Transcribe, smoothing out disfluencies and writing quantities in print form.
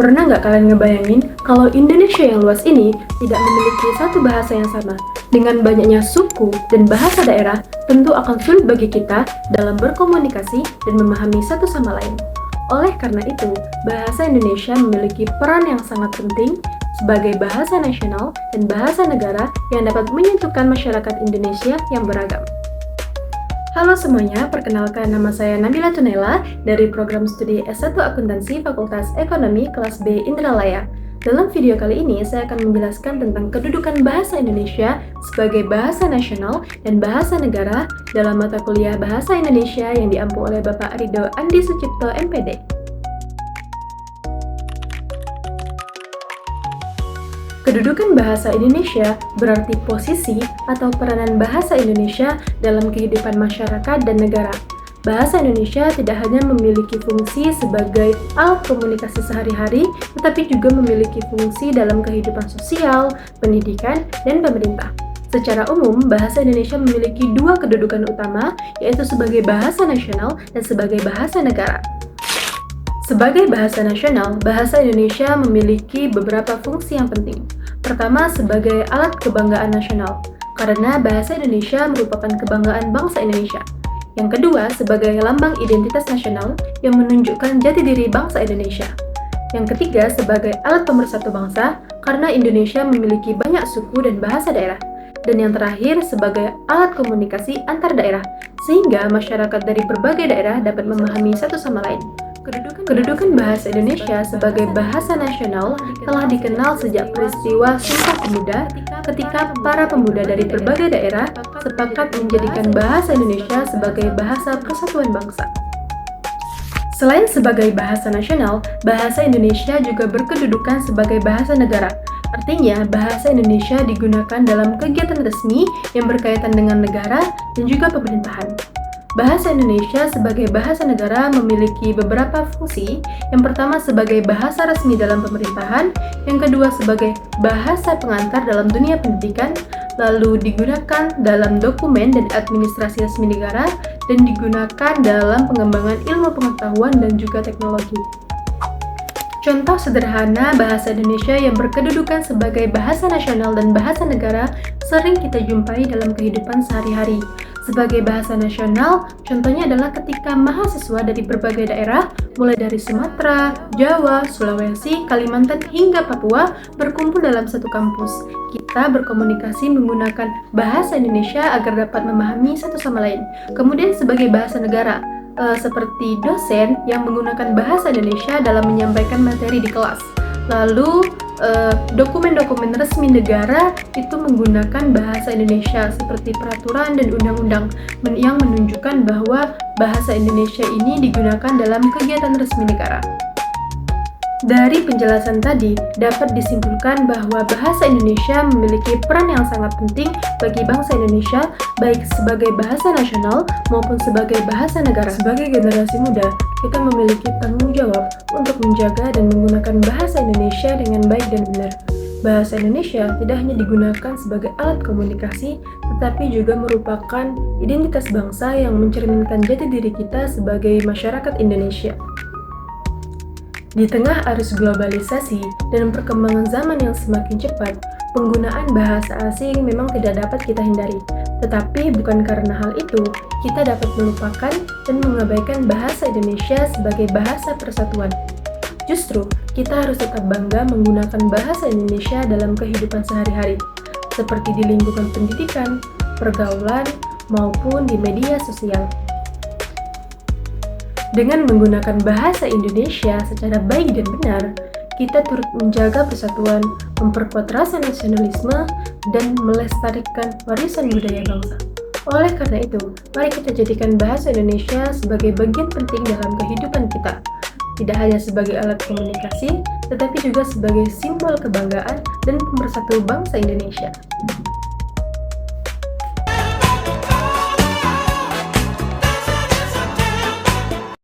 Pernah nggak kalian ngebayangin kalau Indonesia yang luas ini tidak memiliki satu bahasa yang sama? Dengan banyaknya suku dan bahasa daerah, tentu akan sulit bagi kita dalam berkomunikasi dan memahami satu sama lain. Oleh karena itu, bahasa Indonesia memiliki peran yang sangat penting sebagai bahasa nasional dan bahasa negara yang dapat menyatukan masyarakat Indonesia yang beragam. Halo semuanya, perkenalkan nama saya Nabila Tunela dari program studi S1 Akuntansi Fakultas Ekonomi kelas B Indralaya. Dalam video kali ini, saya akan menjelaskan tentang kedudukan bahasa Indonesia sebagai bahasa nasional dan bahasa negara dalam mata kuliah Bahasa Indonesia yang diampu oleh Bapak Ridho Andi Sucipto, MPD. Kedudukan bahasa Indonesia berarti posisi atau peranan bahasa Indonesia dalam kehidupan masyarakat dan negara. Bahasa Indonesia tidak hanya memiliki fungsi sebagai alat komunikasi sehari-hari, tetapi juga memiliki fungsi dalam kehidupan sosial, pendidikan, dan pemerintah. Secara umum, bahasa Indonesia memiliki dua kedudukan utama, yaitu sebagai bahasa nasional dan sebagai bahasa negara. Sebagai bahasa nasional, bahasa Indonesia memiliki beberapa fungsi yang penting. Pertama, sebagai alat kebanggaan nasional, karena bahasa Indonesia merupakan kebanggaan bangsa Indonesia. Yang kedua, sebagai lambang identitas nasional yang menunjukkan jati diri bangsa Indonesia. Yang ketiga, sebagai alat pemersatu bangsa, karena Indonesia memiliki banyak suku dan bahasa daerah. Dan yang terakhir, sebagai alat komunikasi antar daerah, sehingga masyarakat dari berbagai daerah dapat memahami satu sama lain. Kedudukan bahasa Indonesia sebagai bahasa nasional telah dikenal sejak peristiwa Sumpah Pemuda ketika para pemuda dari berbagai daerah sepakat menjadikan bahasa Indonesia sebagai bahasa persatuan bangsa. Selain sebagai bahasa nasional, bahasa Indonesia juga berkedudukan sebagai bahasa negara. Artinya, bahasa Indonesia digunakan dalam kegiatan resmi yang berkaitan dengan negara dan juga pemerintahan. Bahasa Indonesia sebagai bahasa negara memiliki beberapa fungsi. Yang pertama sebagai bahasa resmi dalam pemerintahan, yang kedua sebagai bahasa pengantar dalam dunia pendidikan, lalu digunakan dalam dokumen dan administrasi resmi negara, dan digunakan dalam pengembangan ilmu pengetahuan dan juga teknologi. Contoh sederhana bahasa Indonesia yang berkedudukan sebagai bahasa nasional dan bahasa negara sering kita jumpai dalam kehidupan sehari-hari. Sebagai bahasa nasional, contohnya adalah ketika mahasiswa dari berbagai daerah, mulai dari Sumatera, Jawa, Sulawesi, Kalimantan, hingga Papua, berkumpul dalam satu kampus. Kita berkomunikasi menggunakan bahasa Indonesia agar dapat memahami satu sama lain. Kemudian sebagai bahasa negara, seperti dosen yang menggunakan bahasa Indonesia dalam menyampaikan materi di kelas. Lalu, dokumen-dokumen resmi negara itu menggunakan bahasa Indonesia seperti peraturan dan undang-undang yang menunjukkan bahwa bahasa Indonesia ini digunakan dalam kegiatan resmi negara. Dari penjelasan tadi, dapat disimpulkan bahwa bahasa Indonesia memiliki peran yang sangat penting bagi bangsa Indonesia, baik sebagai bahasa nasional maupun sebagai bahasa negara. Sebagai generasi muda, kita memiliki tanggung jawab untuk menjaga dan menggunakan bahasa Indonesia dengan baik dan benar. Bahasa Indonesia tidak hanya digunakan sebagai alat komunikasi, tetapi juga merupakan identitas bangsa yang mencerminkan jati diri kita sebagai masyarakat Indonesia. Di tengah arus globalisasi dan perkembangan zaman yang semakin cepat, penggunaan bahasa asing memang tidak dapat kita hindari. Tetapi bukan karena hal itu, kita dapat melupakan dan mengabaikan bahasa Indonesia sebagai bahasa persatuan. Justru, kita harus tetap bangga menggunakan bahasa Indonesia dalam kehidupan sehari-hari, seperti di lingkungan pendidikan, pergaulan, maupun di media sosial. Dengan menggunakan bahasa Indonesia secara baik dan benar, kita turut menjaga persatuan, memperkuat rasa nasionalisme, dan melestarikan warisan budaya bangsa. Oleh karena itu, mari kita jadikan bahasa Indonesia sebagai bagian penting dalam kehidupan kita. Tidak hanya sebagai alat komunikasi, tetapi juga sebagai simbol kebanggaan dan pemersatu bangsa Indonesia.